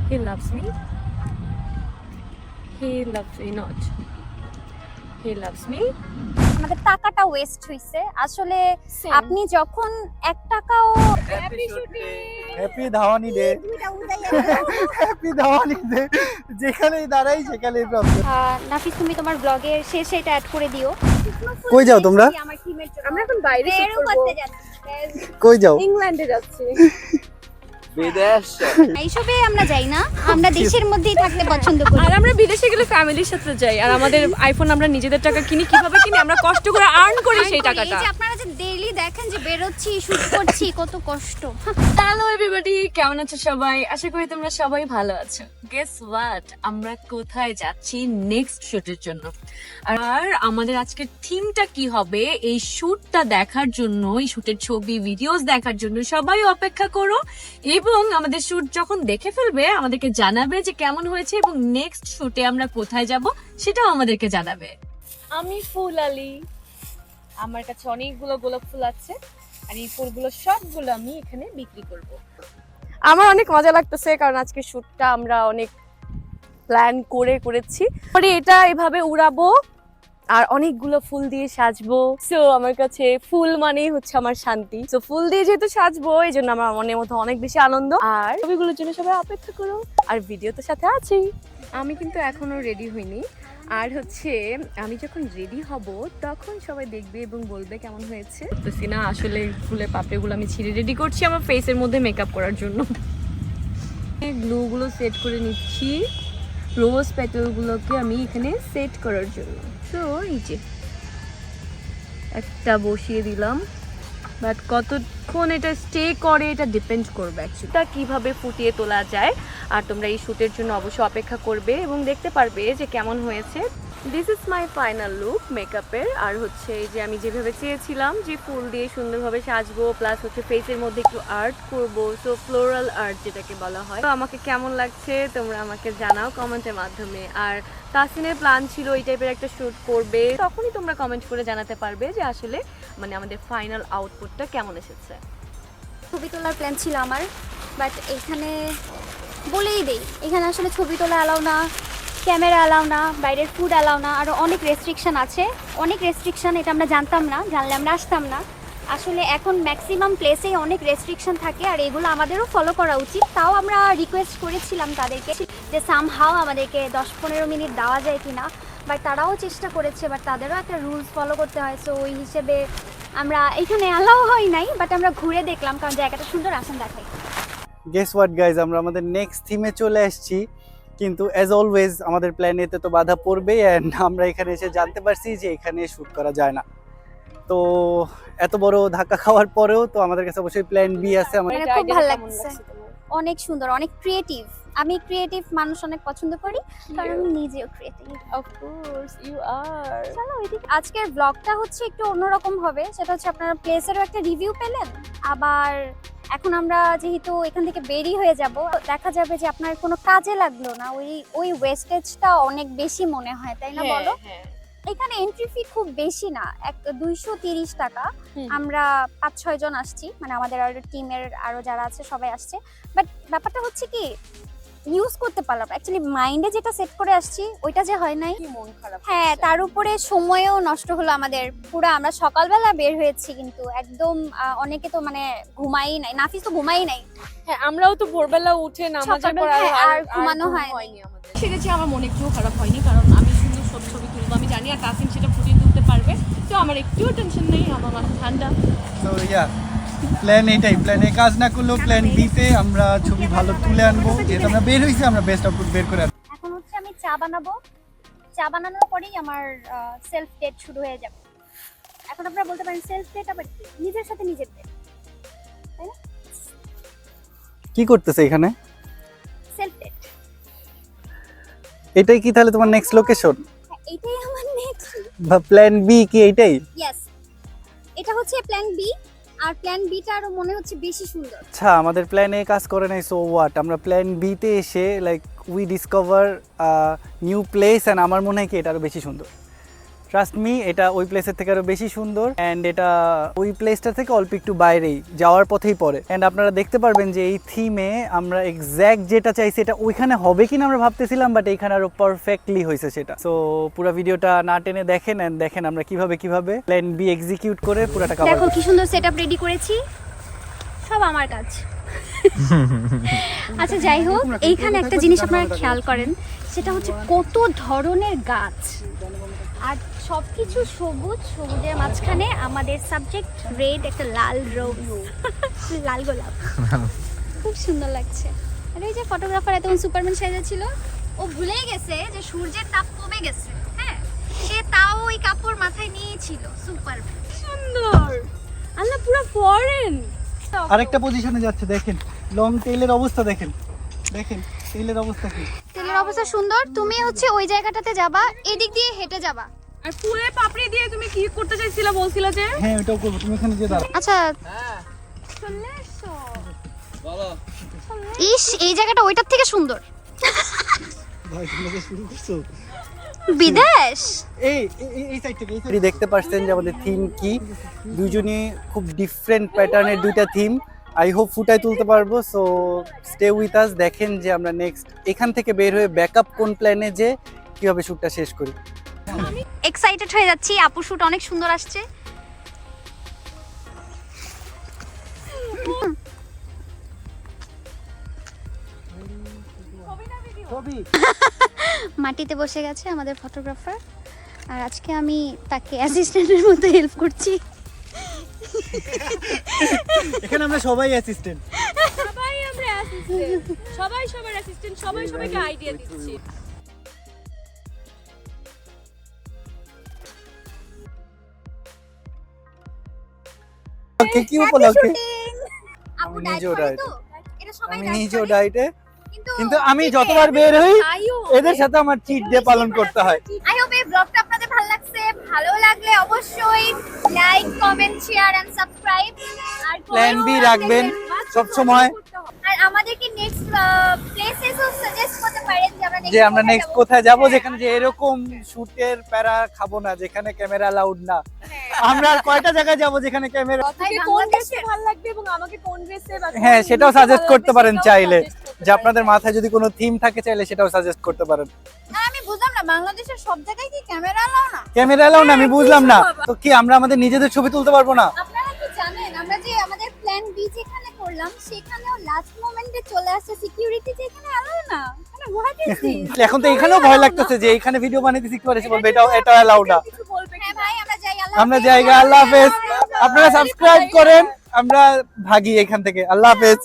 He loves me. He loves me not. He loves me. আমাদের টাকাটা West হইছে আসলে। আপনি যখন 1 টাকাও হ্যাপি ধাওয়ানি ডে, হ্যাপি ধাওয়ানি ডে। যেখানেই দাঁড়াই সেখানেই প্রবলেম। নাফিস তুমি তোমার ব্লগের শেষে এটা অ্যাড করে দিও। কই যাও তোমরা? আমার টিমের জন্য আমরা এখন বাইরে shoot বেরও করবো। করতে যাচ্ছি। কই যাও? ইংল্যান্ডে যাচ্ছি। বিদেশ। এইসবে আমরা যাই না, আমরা দেশের মধ্যেই থাকতে পছন্দ করি। আর আমরা বিদেশে গেলে ফ্যামিলির সাথে যাই। আর আমাদের আইফোন আমরা নিজেদের টাকা কিনি, কিভাবে কিনি? আমরা কষ্ট করে আর্ন করি সেই টাকাটা। এই যে আপনারা যে ডেইলি দেখেন যে বেরোচ্ছি শুট করছি কত কষ্ট। হ্যালো এভরিবডি, কেমন আছো সবাই? আশা করি তোমরা সবাই ভালো আছো। গেস হোয়াট, আমরা কোথায় যাচ্ছি নেক্সট শুটের জন্য। আর আমাদের আজকের থিমটা কি হবে এই শুটটা দেখার জন্য, এই শুটের ছবি ভিডিওস দেখার জন্য সবাই অপেক্ষা করো। এবং আমাদের শুট যখন দেখে ফেলবে আমাদেরকে জানাবে যে কেমন হয়েছে এবং নেক্সট শুটে আমরা কোথায় যাব সেটাও আমাদেরকে জানাবে। আমি ফুল আলী, আমার কাছে অনেকগুলো গোলাপ ফুল আছে আর এই ফুলগুলো সবগুলো আমি এখানে বিক্রি করব। আমার অনেক মজা লাগতেছে কারণ আজকে শুটটা আমরা অনেক প্ল্যান করেছি। পরে এটা এভাবে উড়াবো আর অনেকগুলো ফুল দিয়ে সাজবো। সো আমার কাছে ফুল মানেই হচ্ছে আমার শান্তি। সো ফুল দিয়ে যেহেতু সাজবো এই জন্য আমার মনের মধ্যে অনেক বেশি আনন্দ। আর ছবিগুলোর জন্য সবাই অপেক্ষা করো, আর ভিডিও তো সাথে আছেই। আমি কিন্তু এখনো রেডি হইনি, আর হচ্ছে আমি যখন রেডি হব তখন সবাই দেখবে এবং বলবে কেমন হয়েছে। তো সিনা আসলে ফুলের পাপড়িগুলো আমি ছিঁড়ে রেডি করছি আমার ফেসের মধ্যে মেকআপ করার জন্য। গ্লুগুলো সেট করে নিচ্ছি, রোজ পেটালগুলোকে আমি এখানে সেট করার জন্য। তো এই যে একটা বসিয়ে দিলাম, বাট কতক্ষণ এটা স্টে করে এটা ডিপেন্ড করবে অ্যাকচুয়ালি এটা কিভাবে ফুটিয়ে তোলা যায়। আর তোমরা এই শ্যুটের জন্য অবশ্যই অপেক্ষা করবে এবং দেখতে পারবে যে কেমন হয়েছে। This is my final look মেকআপের। আর হচ্ছে এই যে আমি যেভাবে চেয়েছিলাম যে ফুল দিয়ে সুন্দরভাবে সাজবো, প্লাস হচ্ছে ফেসের মধ্যে একটু আর্ট করবো, সো ফ্লোরাল আর্ট যেটাকে বলা হয়। তো আমাকে কেমন লাগছে তোমরা আমাকে জানাও কমেন্টের মাধ্যমে। আর তাসিনের প্ল্যান ছিল এই টাইপের একটা শ্যুট করবে, তখনই তোমরা কমেন্ট করে জানাতে পারবে যে আসলে মানে আমাদের ফাইনাল আউটপুটটা কেমন এসেছে। ছবি তোলার প্ল্যান ছিল আমার, বাট এখানে বলেই দেই এখানে আসলে ছবি তোলা অ্যালাউ না, ক্যামেরা অ্যালাউ না, বাইরের ফুড অ্যালাউ না, আরও অনেক রেস্ট্রিকশন আছে। অনেক রেস্ট্রিকশন, এটা আমরা জানতাম না, জানলে আমরা আসতাম না। আসলে এখন ম্যাক্সিমাম প্লেসেই অনেক রেস্ট্রিকশন থাকে আর এগুলো আমাদেরও ফলো করা উচিত। তাও আমরা রিকোয়েস্ট করেছিলাম তাদেরকে যে সামহাও আমাদেরকে 10-15 মিনিট দেওয়া যায় কি না, বাট তারাও চেষ্টা করেছে, বাট তাদেরও একটা রুলস ফলো করতে হয়। সো ওই হিসেবে আমরা এখানে অ্যালাউ হয় নাই, বাট আমরা ঘুরে দেখলাম কারণ জায়গাটা সুন্দর, আসেন দেখাই। গেস হোয়াট গাইজ, আমরা আমাদের নেক্সট থিমে চলে আসছি, কিন্তু অ্যাজ অলওয়েজ আমাদের প্ল্যান এতে তো বাধা পড়বেই। অ্যান্ড আমরা এখানে এসে জানতে পারছি যে এখানে শ্যুট করা যায় না। তো এত বড় ধাক্কা খাওয়ার পরেও তো আমাদের কাছে অবশ্যই প্ল্যান বি আছে। আমাদের মানে খুব ভালো লাগছে, অনেক সুন্দর, অনেক ক্রিয়েটিভ। আমি ক্রিয়েটিভ মানুষ অনেক পছন্দ করি কারণ আমি নিজেও creative. Of course you are. চলো ওইদিকে আজকের ব্লগটা হচ্ছে একটু অন্যরকম হবে, সেটা হচ্ছে আপনারা প্লেসেরও একটা রিভিউ পেলেন। আবার এখন আমরা যেহেতু এখান থেকে বেরিয়ে হয়ে যাব, দেখা যাবে যে আপনার কোনো কাজে লাগলো না, ওই ওয়েস্টেজটা অনেক বেশি মনে হয়, তাই না বলো? এখানে এন্ট্রি ফি খুব বেশি না, 230 টাকা। আমরা 5-6 জন আসছি, মানে আমাদের আরো টিমের আরো যারা আছে সবাই আসছে। বাট ব্যাপারটা হচ্ছে কি ইউজ করতে পারলাম, অ্যাকচুয়ালি মাইন্ডে যেটা সেট করে আসছি ওইটা যে হয় নাই, মন খারাপ। হ্যাঁ তার উপরে সময়ও নষ্ট হলো আমাদের পুরো। আমরা সকালবেলা বের হয়েছি কিন্তু একদম অনেকে তো মানে ঘুমাই নাই, নাফিস তো ঘুমাই নাই। হ্যাঁ আমরাও তো ভোরবেলা উঠে নামাজের পর আর ঘুমানো হয়নি আমাদের। সেরেছি, আমার মনে একটু খারাপ হয়নি কারণ আমি সুন্দর সব ছবি তুলবো আমি জানি, আর তাসিম সেটা ফুটিয়ে তুলতে পারবে। তো আমার একটুও টেনশন নেই, আমার মাথা ঠান্ডা। তো প্ল্যান এটাই, প্ল্যানে কাজ না করলেও প্ল্যান বিতে আমরা ছবি ভালো তুলে আনবো। যেহেতু আমরা বের হয়েছি, আমরা বেস্ট আউটপুট বের করে আনবো। এখন হচ্ছে আমি চা বানাবো, চা বানানোর পরেই আমার সেলফ ডেট শুরু হয়ে যাবে। এখন আপনারা বলতে পারেন সেলফ ডেট আবার কি? নিজের সাথে নিজের ডেট, তাই না? কি করতেছে এখানে? Self date. এটাই কি তাহলে তোমার নেক্সট লোকেশন এইটাই আমার নেক্সট বা প্ল্যান বি কি এইটাই? ইয়েস, এটা হচ্ছে প্ল্যান বি, আর প্ল্যান বিটা আরো মনে হচ্ছে বেশি সুন্দর। আচ্ছা, আমাদের প্ল্যান এ কাজ করে নাই, সো হোয়াট, আমরা প্ল্যান বি তে এসে like we discover new place, and আমার মনে হয় কি এটা আরো বেশি সুন্দর। ট্রাস্ট মি, এটা ওই প্লেসের থেকে আরো বেশি সুন্দর অ্যান্ড এটা ওই প্লেসটা থেকে অল্প একটু বাইরেই, যাওয়ার পথেই পড়ে। অ্যান্ড আপনারা দেখতে পারবেন যে এই থিমে আমরা এক্স্যাক্ট যেটা চাইছি এটা ওইখানে হবে কিনা আমরা ভাবতেছিলাম, বাট এইখানে আরো পারফেক্টলি হয়েছে সেটা। সো পুরো ভিডিওটা না টেনে দেখেন অ্যান্ড দেখেন আমরা কিভাবে প্ল্যান বি এক্সিকিউট করে পুরোটা কভার দেখো কি সুন্দর সেটআপ রেডি করেছি, সব আমার কাজ। আচ্ছা যাই হোক, এইখানে একটা জিনিস আপনারা খেয়াল করেন, সেটা হচ্ছে কত ধরনের গাছ আর সবকিছু সবুজ, সবুজের মাঝখানে আমাদের সাবজেক্ট রেড, একটা লাল রোজ, লাল গোলাপ, খুব সুন্দর লাগছে। আর এই যে ফটোগ্রাফার এতক্ষণ সুপারম্যান সাইজে ছিল, ও ভুলেই গেছে যে সূর্যের তাপ কমে গেছে, হ্যাঁ, সে তাও ওই কাপড় মাথায় নিয়েছিল। সুপারম্যান সুন্দর, আল্লাহ পুরো ফরেন। আরেকটা পজিশনে যাচ্ছে, দেখেন লং টেইলের অবস্থা, দেখেন দেখেন টেইলের অবস্থা কি। তেলের অবস্থা সুন্দর। তুমি হচ্ছে ওই জায়গাটাতে যাবা, এদিক দিয়ে হেঁটে যাবা। আর ফুলে পাপড়ি দিয়ে তুমি কি করতে চাইছিলা বলছিলা যে? হ্যাঁ ওটাও করবো, তুমি এখানে যে দাঁড়াও। আচ্ছা চলে এসো। ইস, এই জায়গাটা ওইটার থেকে সুন্দর। ভাই তুমি যে শুরু করছো বিদেশ। এই সাইড থেকে দেখতে পাচ্ছেন যে আমাদের থিম কি, দুইজনই খুব ডিফারেন্ট প্যাটার্নের দুইটা থিম। আই হোপ ফুটাই তুলতে পারবো। সো স্টে উইথ আস, দেখেন যে আমরা নেক্সট এখান থেকে বের হয়ে ব্যাকআপ কোন প্ল্যানে যে কিভাবে শুটটা শেষ করি। এক্সাইটেড হয়ে যাচ্ছি, আপু শুট অনেক সুন্দর আসছে। মাটিতে বসে গেছে আমাদের ফটোগ্রাফার, আর আজকে আমি তাকে অ্যাসিস্ট্যান্টের মতো হেল্প করছি। এখানে আমরা সবাই অ্যাসিস্ট্যান্ট। সবাই আমরা অ্যাসিস্ট্যান্ট, সবাই সবার অ্যাসিস্ট্যান্ট, সবাই সবাইকে আইডিয়া দিচ্ছি। ওকে কি উপলক্ষে? আপু আমি ডাইট নিজেও করে ডায়েট, তো, এটা সবাই আমি ডাইট নিজেও করে, ডায়েটে, কিন্তু কিন্তু আমি যতবার বের হই তাইও এদের সাথে আমার চিট ডে পালন করতে হয়। আই হোপ এই ব্লগটা আপনাদের ভালো লাগছে। ভালো লাগলে অবশ্যই like, comment, share and subscribe. আর প্ল্যান বি রাখবেন সব সময়, আর আমাদেরকে নেক্সট প্লেসেসও সাজেস্ট করতে পারেন যে আমরা নেক্সট কোথায় যাব, যেখানে যে এরকম শুটের প্যারা খাবো না, যেখানে ক্যামেরা অ্যালাউড না। আমরা আর কয়টা জায়গায় যাব যেখানে ক্যামেরা, আপনাকে কোন ড্রেসে ভালো লাগবে এবং আমাকে কোন ড্রেসে বা কোন হ্যাঁ সেটাও জিনিসটা সাজেস্ট ভালো করতে লাগবে পারেন সেটাও চাইলে, suggest করতে যে পারেন। আপনাদের মাথায় যদি কোনো থিম থাকে চাইলে সেটাও সাজেস্ট করতে পারেন। আমি বুঝলাম না, বাংলাদেশের সব জায়গায় কি ক্যামেরা এলাও না? ক্যামেরা এলাও না, আমি বুঝলাম না। তো কি আমরা আমাদের নিজেদের ছবি তুলতে পারবো না? আপনারা কি জানেন আমরা যে আমাদের প্ল্যান বি যেখানে করলাম সেখানেও লাস্ট মোমেন্টে চলে আসছে সিকিউরিটি, যেখানে এলাও না। মানে হোয়াট ইজ দিস? এখন তো এখানেও ভয় লাগতেছে যে এখানে ভিডিও বানাইতেছি কি করে, সে বলবে এটা অ্যালাউড না। কিছু বলবে হ্যাঁ ভাই, আমরা যাই। আমরা জায়গা, আল্লাহ হাফেজ। আপনারা সাবস্ক্রাইব করেন, আমরা ভাগি এখান থেকে। আল্লাহ হাফেজ।